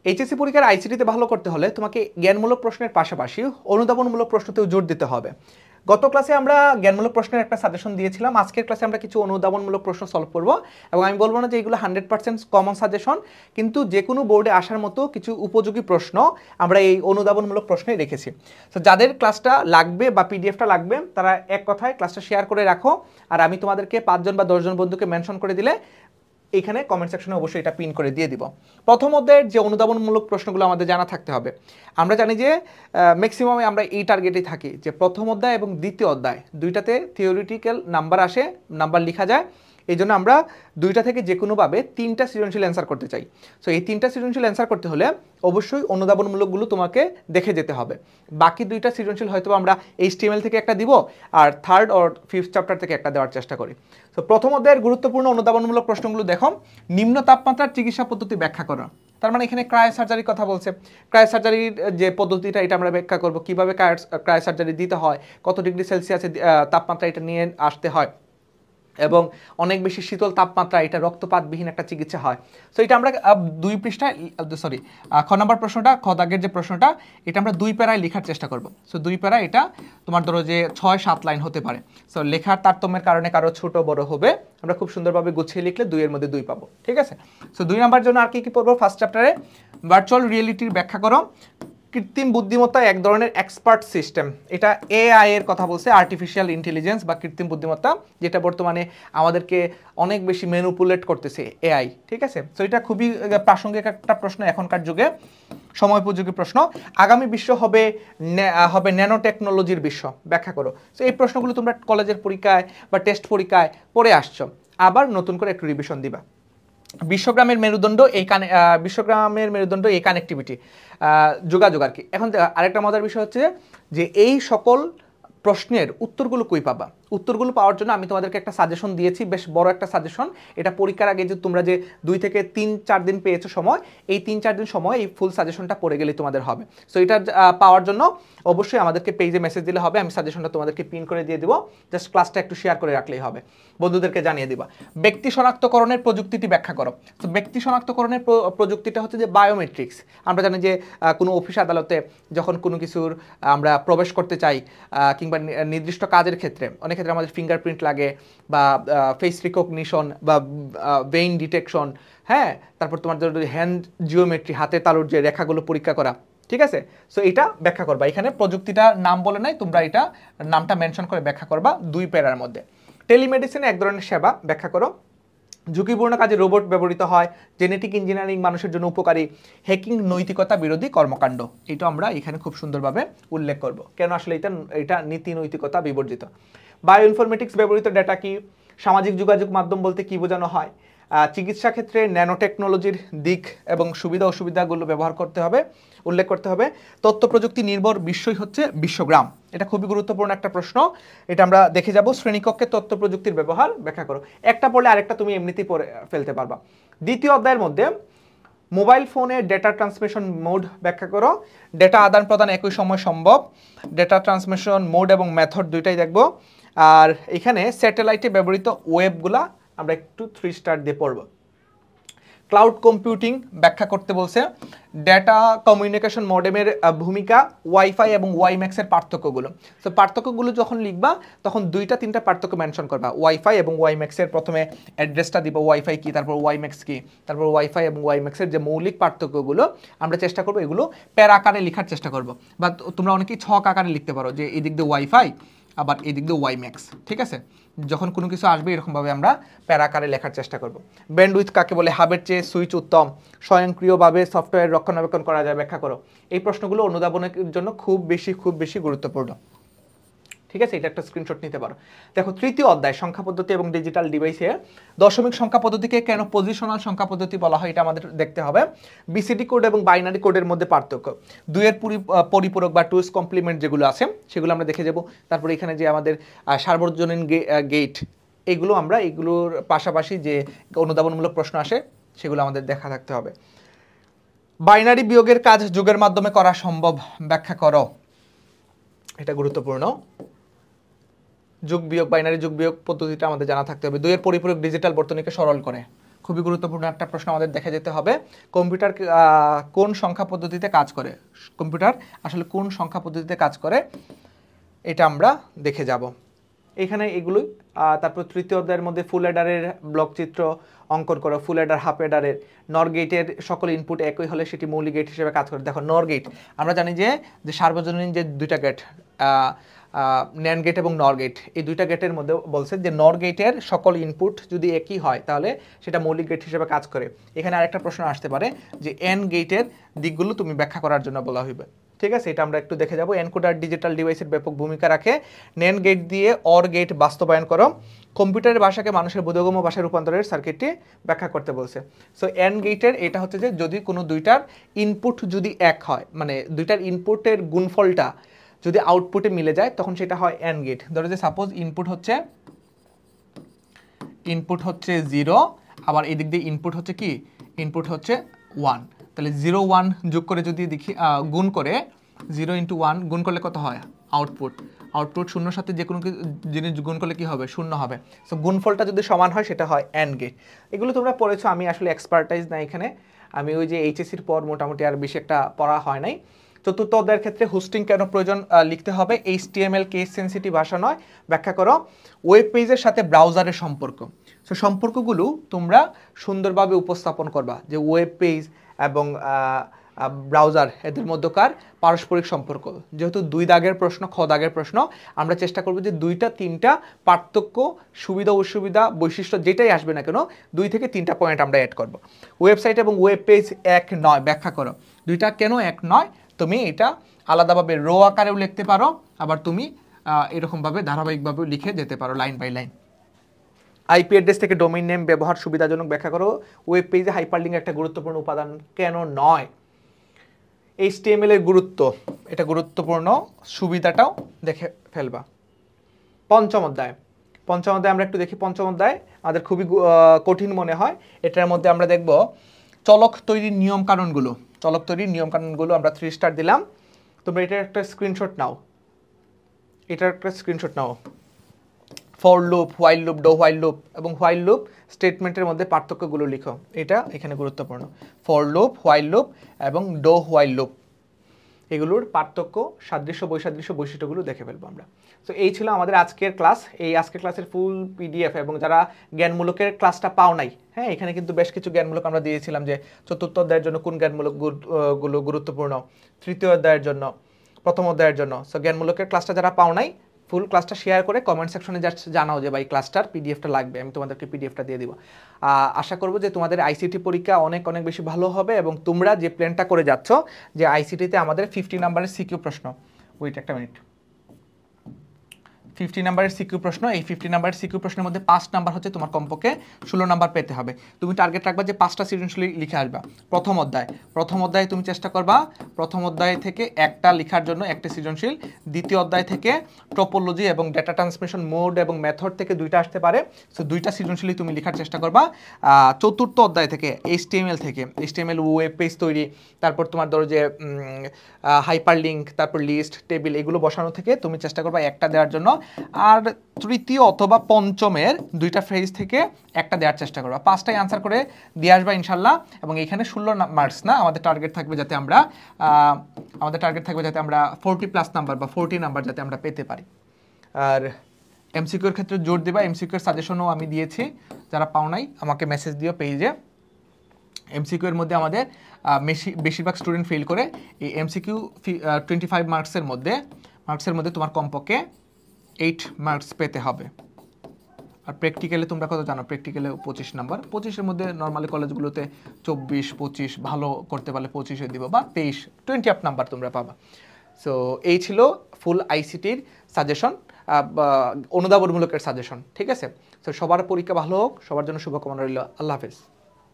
HSC পরীক্ষার আইসিটিতে ভালো করতে হলে তোমাকে জ্ঞানমূলক প্রশ্নের পাশাপাশি অনুধাবনমূলক প্রশ্নতেও জোর দিতে হবে। গত ক্লাসে আমরা জ্ঞানমূলক প্রশ্নের একটা সাজেশন দিয়েছিলাম, আজকের ক্লাসে আমরা কিছু অনুধাবনমূলক প্রশ্ন সলভ করব। এবং আমি বলবো না যে এগুলো 100% কমন সাজেশন, কিন্তু যে কোনো বোর্ডে আসার মতো কিছু উপযোগী প্রশ্ন আমরা এই অনুধাবনমূলক প্রশ্নেই রেখেছি। তো যাদের ক্লাসটা লাগবে বা পিডিএফটা লাগবে তারা এক কথায় ক্লাসটা শেয়ার করে রাখো, আর আমি তোমাদেরকে 5 জন বা 10 জন বন্ধুকে মেনশন করে দিলে এইখানে কমেন্ট সেকশনে অবশ্যই এটা পিন করে দিয়ে দিব। প্রথম অধ্যায়ের যে অনুধাবনমূলক প্রশ্নগুলো আমাদের জানা থাকতে হবে। আমরা জানি যে ম্যাক্সিমামে আমরা এই টার্গেটেই থাকি যে প্রথম অধ্যায় এবং দ্বিতীয় অধ্যায় দুইটাতে থিওরিটিক্যাল নাম্বার আসে, নাম্বার লেখা যায়। এই জন্য আমরা দুইটা থেকে যে কোনোভাবে 3টা সৃজনশীল অ্যান্সার করতে চাই। সো এই 3টা সৃজনশীল অ্যান্সার করতে হলে অবশ্যই অনুধাবনমূলকগুলো তোমাকে দেখে যেতে হবে। বাকি 2টা সৃজনশীল হয়তো আমরা HTML থেকে একটা দিব, আর 3rd or 5th চ্যাপ্টার থেকে একটা দেওয়ার চেষ্টা করি। তো প্রথম অধ্যায়ের গুরুত্বপূর্ণ অনুধাবনমূলক প্রশ্নগুলো দেখো। নিম্ন তাপমাত্রার চিকিৎসা পদ্ধতি ব্যাখ্যা করো। তার মানে এখানে ক্রায়ো সার্জারির কথা বলছে। ক্রায়ো সার্জারির যে পদ্ধতিটা এটা আমরা ব্যাখ্যা করব, কিভাবে ক্রায়ো সার্জারি দিতে হয়, কত ডিগ্রি সেলসিয়াসে তাপমাত্রা এটা নিয়ে আসতে হয়, এবং অনেক বেশি শীতল তাপমাত্রা এটা রক্তপাতবিহীন একটা চিকিৎসা হয়। সো এটা আমরা 2 পৃষ্ঠায় খ নম্বর প্রশ্নটা, খ দাগের যে প্রশ্নটা, এটা আমরা 2 প্যারায় লেখার চেষ্টা করব। সো 2 প্যারা এটা তোমার ধরো যে 6-7 লাইন হতে পারে। সো লেখার তারতম্যের কারণে কারো ছোট বড় হবে, আমরা খুব সুন্দরভাবে গুছিয়ে লিখলে 2 এর মধ্যে 2 পাবো, ঠিক আছে। সো 2 নাম্বার জন্য আর কি কি পড়বো, ফার্স্ট চ্যাপ্টারে ভার্চুয়াল রিয়েলিটির ব্যাখ্যা করো। কৃত্রিম বুদ্ধিমত্তা এক ধরনের এক্সপার্ট সিস্টেম, এটা এআই এর কথা বলছে, আর্টিফিশিয়াল ইন্টেলিজেন্স বা কৃত্রিম বুদ্ধিমত্তা, যেটা বর্তমানে আমাদেরকে অনেক বেশি ম্যানিপুলেট করতেছে এআই, ঠিক আছে। তো এটা খুবই প্রাসঙ্গিক একটা প্রশ্ন এখনকার যুগে, সময়োপযোগী প্রশ্ন। আগামী বিশ্ব হবে ন্যানো টেকনোলজির বিশ্ব, ব্যাখ্যা করো। তো এই প্রশ্নগুলো তোমরা কলেজের পরীক্ষায় বা টেস্ট পরীক্ষায় পড়ে আসছো, আবার নতুন করে একটু রিভিশন দিবা। বিশ্বগ্রামের মেরুদণ্ড এই কানেক্টিভিটি, যোগাযোগ আর কি। এখন আরেকটা মজার বিষয় হচ্ছে যে এই সকল প্রশ্নের উত্তরগুলো কই পাবা। উত্তরগুলো পাওয়ার জন্য আমি তোমাদেরকে একটা সাজেশন দিয়েছি, বেশ বড় একটা সাজেশন। এটা পরীক্ষার আগে যে তোমরা যে 2 থেকে 3-4 দিন পেয়েছো সময়, এই 3-4 দিন সময় এই ফুল সাজেশনটা পড়ে গেলেই তোমাদের হবে। সো এটা পাওয়ার জন্য অবশ্যই আমাদেরকে পেজে মেসেজ দিলে হবে, আমি সাজেশনটা তোমাদেরকে পিন করে দিয়ে দিব। জাস্ট ক্লাসটা একটু শেয়ার করে রাখলেই হবে, বন্ধুদেরকে জানিয়ে দিবা। ব্যক্তি শনাক্তকরণের প্রযুক্তিটি ব্যাখ্যা করো। তো ব্যক্তি শনাক্তকরণের প্রযুক্তিটা হচ্ছে যে বায়োমেট্রিক্স। আমরা জানি যে কোনো অফিস আদালতে যখন কোনো কিছুর আমরা প্রবেশ করতে চাই, কিংবা নির্দিষ্ট কাজের ক্ষেত্রে অনেক ক্ষেত্রে আমাদের ফিঙ্গারপ্রিন্ট লাগে, বা ফেস রিকগনিশন, বা ভেইন ডিটেকশন, হ্যাঁ, তারপর তোমার হ্যান্ড জিওমেট্রি, হাতের তালুর যে রেখাগুলো পরীক্ষা করা, ঠিক আছে। সো এটা ব্যাখ্যা করবা। এখানে প্রযুক্তিটা নাম বলে নাই, তোমরা এটা নামটা মেনশন করে ব্যাখ্যা করবা 2 প্যারার মধ্যে। টেলিমেডিসিন এক ধরনের সেবা, ব্যাখ্যা করো। ঝুঁকিপূর্ণ কাজে রোবট ব্যবহৃত হয়। জেনেটিক ইঞ্জিনিয়ারিং মানুষের জন্য উপকারী। হ্যাকিং নৈতিকতা বিরোধী কর্মকাণ্ড, এটা আমরা এখানে খুব সুন্দরভাবে উল্লেখ করব, কেন আসলে এটা নীতি নৈতিকতা বিবর্জিত। বায়ো ইনফরমেটিক্স ব্যবহৃত ডেটা কি। সামাজিক যোগাযোগ মাধ্যম বলতে কি বোঝানো হয়। চিকিৎসা ক্ষেত্রে ন্যানো টেকনোলজির দিক এবং সুবিধা অসুবিধাগুলো ব্যবহার করতে হবে, উল্লেখ করতে হবে। তথ্য প্রযুক্তি নির্ভর বিশ্বই হচ্ছে বিশ্বগ্রাম, এটা খুবই গুরুত্বপূর্ণ একটা প্রশ্ন, এটা আমরা দেখে যাব। শ্রেণীকক্ষে তথ্য প্রযুক্তির ব্যবহার, ব্যাখ্যা করো। একটা পড়লে আরেকটা তুমি এমনিতেই পড়ে ফেলতে পারবা। দ্বিতীয় অধ্যায়ের মধ্যে মোবাইল ফোনে ডেটা ট্রান্সমিশন মোড, ব্যাখ্যা করো। ডেটা আদান প্রদান একই সময় সম্ভব। ডেটা ট্রান্সমিশন মোড এবং মেথড দুইটাই দেখব। আর এখানে স্যাটেলাইটে ব্যবহৃত ওয়েবগুলা আমরা একটু 3 স্টার দিয়ে পড়ব। ক্লাউড কম্পিউটিং ব্যাখ্যা করতে বলছে। ডেটা কমিউনিকেশন মডেমের ভূমিকা, ওয়াইফাই এবং ওয়াইম্যাক্সের পার্থক্যগুলো। তো পার্থক্যগুলো যখন লিখবা তখন 2-3টা পার্থক্য মেনশন করবা। ওয়াইফাই এবং ওয়াইম্যাক্সের প্রথমে অ্যাড্রেসটা দিব, ওয়াইফাই কি, তারপর ওয়াইম্যাক্স কি, তারপর ওয়াইফাই এবং ওয়াইম্যাক্সের যে মৌলিক পার্থক্যগুলো আমরা চেষ্টা করবো এগুলো প্যারা আকারে লেখার চেষ্টা করবো। বা তোমরা অনেকেই ছক আকারে লিখতে পারো, যে এদিক দিয়ে ওয়াইফাই, আবার এদিক দিয়ে ওয়াইম্যাক্স, ঠিক আছে। যখন কোনো কিছু আসবে এরকমভাবে আমরা প্যারাকারে লেখার চেষ্টা করব। ব্যান্ডউইথ কাকে বলে। হাবের চেয়ে সুইচ উত্তম। স্বয়ংক্রিয়ভাবে সফটওয়্যার রক্ষণাবেক্ষণ করা যায়, ব্যাখ্যা করো। এই প্রশ্নগুলো অনুধাবনের জন্য খুব বেশি গুরুত্বপূর্ণ, ঠিক আছে। এটা একটা স্ক্রিনশট নিতে পারো। দেখো তৃতীয় অধ্যায় সংখ্যা পদ্ধতি এবং ডিজিটাল ডিভাইসে দশমিক সংখ্যা পদ্ধতিকে কেন পজিশনাল সংখ্যা পদ্ধতি বলা হয় এটা আমাদের দেখতে হবে। বিসিডি কোড এবং বাইনারি কোডের মধ্যে পার্থক্য। 2-এর পরিপূরক বা টুস কমপ্লিমেন্ট যেগুলো আছে সেগুলো আমরা দেখে যাব। তারপরে এখানে যে আমাদের সার্বজনীন গেট, এগুলোর পাশাপাশি যে অনুধাবনমূলক প্রশ্ন আসে সেগুলো আমাদের দেখা থাকতে হবে। বাইনারি বিয়োগের কাজ যোগের মাধ্যমে করা সম্ভব, ব্যাখ্যা করো। এটা গুরুত্বপূর্ণ। যোগ বিয়োগ, বাইনারি যোগ বিয়োগ পদ্ধতিটা আমাদের জানা থাকতে হবে। 2-এর পরিপূরক ডিজিটাল বর্তনীকে সরল করে, খুবই গুরুত্বপূর্ণ একটা প্রশ্ন আমাদের দেখে যেতে হবে। কম্পিউটার কোন সংখ্যা পদ্ধতিতে কাজ করে, কম্পিউটার আসলে কোন সংখ্যা পদ্ধতিতে কাজ করে এটা আমরা দেখে যাব। এখানে এগুলোই। তারপর তৃতীয় অধ্যায়ের মধ্যে ফুল অ্যাডারের ব্লক চিত্র অঙ্কন করো, ফুল অ্যাডার হাফ অ্যাডারের। নর গেটের সকল ইনপুট একই হলে সেটি মৌলিক গেট হিসেবে কাজ করে। দেখো নর গেট আমরা জানি যে সার্বজনীন যে দুইটা গেট ন্যান্ড গেট এবং নর গেট, এই দুইটা গেটের মধ্যে বলছে যে নর গেটের সকল ইনপুট যদি একই হয় তাহলে সেটা মৌলিক গেট হিসেবে কাজ করে। এখানে আরেকটা প্রশ্ন আসতে পারে যে এন গেটের দিকগুলো তুমি ব্যাখ্যা করার জন্য বলা হইবে। ঠিক আছে, এটা আমরা একটু দেখে যাব। এনকোডার ডিজিটাল ডিভাইসের ব্যাপক ভূমিকা রাখে। ন্যান্ড গেট দিয়ে অর গেট বাস্তবায়ন করো। কম্পিউটারের ভাষাকে মানুষের বোধগম্য ভাষায় রূপান্তরের সার্কিটটি ব্যাখ্যা করতে বলছে। সো এন গেটের এটা হচ্ছে যে যদি কোনো দুইটার ইনপুট যদি এক হয়, মানে দুইটার ইনপুটের গুণফলটা যদি আউটপুটে মিলে যায় তখন সেটা হয় এন গেট। ধরো যে সাপোজ ইনপুট হচ্ছে 0, আবার এই দিক দিয়ে ইনপুট হচ্ছে কি, ইনপুট হচ্ছে 1, তাহলে 0 1 যোগ করে যদি দেখি গুণ করে 0 × 1 গুণ করলে কত হয় আউটপুট। আউটপুট শূন্যর সাথে যে কোনো জিনিস গুণ করলে কি হবে, শূন্য হবে। সো গুণফলটা যদি সমান হয় সেটা হয় এন্ড গেট। এগুলো তোমরা পড়েছো, আমি আসলে এক্সপার্টাইজ না এখানে, আমি ওই যে এইচএসসির পর মোটামুটি আর বেশি একটা পড়া হয় নাই। চতুর্থ অধ্যায়ের ক্ষেত্রে হোস্টিং কেন প্রয়োজন লিখতে হবে। HTML কেস সেন্সিটিভ ভাষা নয়, ব্যাখ্যা করো। ওয়েব পেজের সাথে ব্রাউজারের সম্পর্ক, সো সম্পর্কগুলো তোমরা সুন্দরভাবে উপস্থাপন করবা যে ওয়েব পেজ এবং ব্রাউজার এদের মধ্যকার পারস্পরিক সম্পর্ক। যেহেতু 2 দাগের প্রশ্ন, খ দাগের প্রশ্ন, আমরা চেষ্টা করব যে 2টা 3টা পার্থক্য, সুবিধা অসুবিধা, বৈশিষ্ট্য যেটাই আসবে না কেন 2 থেকে 3টা পয়েন্ট আমরা অ্যাড করব। ওয়েবসাইট এবং ওয়েব পেজ এক নয়, ব্যাখ্যা করো। 2টা কেন এক নয়, তুমি এটা আলাদাভাবে রো আকারেও লিখতে পারো, আবার তুমি এরকমভাবে ধারাবাহিকভাবে লিখে যেতে পারো line by line. IP address থেকে ডোমেইন নেম ব্যবহার সুবিধাজনক, ব্যাখ্যা করো। ওয়েব পেজে হাইপারলিংক একটা গুরুত্বপূর্ণ উপাদান কেন নয়। HTML এর গুরুত্ব, এটা গুরুত্বপূর্ণ, সুবিধাটাও দেখে ফেলবা। পঞ্চম অধ্যায় আমরা একটু দেখি। পঞ্চম অধ্যায় আমাদের খুবই কঠিন মনে হয়। এটার মধ্যে আমরা দেখব চলক তৈরির নিয়ম কানুনগুলো। চলক তৈরির নিয়ম কানুনগুলো আমরা 3 স্টার দিলাম। তোমরা এটার একটা স্ক্রিনশট নাও, for loop, while loop, do while loop এবং হোয়াইল লুপ স্টেটমেন্টের মধ্যে পার্থক্যগুলো লিখো। এটা এখানে গুরুত্বপূর্ণ। ফর লুপ, হোয়াইল লুপ এবং ডো হোয়াইল লুপ, এগুলোর পার্থক্য, সাদৃশ্য, বৈসাদৃশ্য, বৈশিষ্ট্যগুলো দেখে ফেলবো আমরা। তো এই ছিল আমাদের আজকের ক্লাস। এই আজকের ক্লাসের ফুল PDF এবং যারা জ্ঞানমূলকের ক্লাসটা পাও নাই, হ্যাঁ, এখানে কিন্তু বেশ কিছু জ্ঞানমূলক আমরা দিয়েছিলাম যে চতুর্থ অধ্যায়ের জন্য কোন জ্ঞানমূলক গুলো গুরুত্বপূর্ণ, তৃতীয় অধ্যায়ের জন্য, প্রথম অধ্যায়ের জন্য। সো জ্ঞানমূলকের ক্লাসটা যারা পাও নাই, ফুল ক্লাসটা শেয়ার করে কমেন্ট সেকশনে জানাও যে ভাই ক্লাসটার PDFটা লাগবে, আমি তোমাদেরকে PDFটা দিয়ে দিব। আশা করব যে তোমাদের ICT পরীক্ষা অনেক অনেক বেশি ভালো হবে এবং তোমরা যে প্ল্যানটা করে যাচ্ছ যে ICTতে আমাদের 50 নাম্বারের সিকিউ প্রশ্ন, ওয়েট একটা মিনিট, 50 নাম্বারের সিকিউ প্রশ্ন, এই 50 নাম্বারের সিকিউ প্রশ্নের মধ্যে 5 নাম্বার হচ্ছে তোমার কমপক্ষে 16 নাম্বার পেতে হবে। তুমি টার্গেট রাখবা যে 5টা সৃজনশীল লিখে আসবা। প্রথম অধ্যায়ে তুমি চেষ্টা করবা প্রথম অধ্যায় থেকে একটা লেখার জন্য একটা সৃজনশীল, দ্বিতীয় অধ্যায় থেকে টপোলজি এবং ডেটা ট্রান্সমিশন মোড এবং মেথড থেকে 2টা আসতে পারে, সো 2টা সৃজনশীলই তুমি লেখার চেষ্টা করবা। চতুর্থ অধ্যায় থেকে HTML ওয়েব পেজ তৈরি, তারপর তোমার ধরো যে হাইপারলিংক, তারপর লিস্ট, টেবিল, এগুলো বসানো থেকে তুমি চেষ্টা করবা একটা দেওয়ার জন্য। আর তৃতীয় অথবা পঞ্চমের 2টা ফ্রেজ থেকে একটা দেওয়ার চেষ্টা করবা। 5টাই আনসার করে দিয়ে আসবা ইনশাল্লাহ। এবং এখানে 16 মার্কস না, আমাদের টার্গেট থাকবে যাতে আমরা 40+ নাম্বার বা 40 নাম্বার যাতে আমরা পেতে পারি। আর MCQর ক্ষেত্রে জোর দেবা, MCQর সাজেশনও আমি দিয়েছি, যারা পাও নাই আমাকে মেসেজ দিও পেজে। MCQর মধ্যে আমাদের বেশিরভাগ স্টুডেন্ট ফেল করে। এই MCQ 25 মার্কসের মধ্যে তোমার কমপক্ষে 8 মার্কস পেতে হবে। আর প্র্যাকটিক্যালে তোমরা কত জানো, প্র্যাকটিক্যালে 25 নাম্বার, 25-এর মধ্যে নর্মালি কলেজগুলোতে 24-25, ভালো করতে পারলে 25-এ দিব বা 20 আপ নাম্বার তোমরা পাবা। সো এই ছিল ফুল ICTর সাজেশন, অনুধাবনমূলকের সাজেশন, ঠিক আছে। তো সবার পরীক্ষা ভালো হোক, সবার জন্য শুভকামনা রইল। আল্লাহ হাফেজ।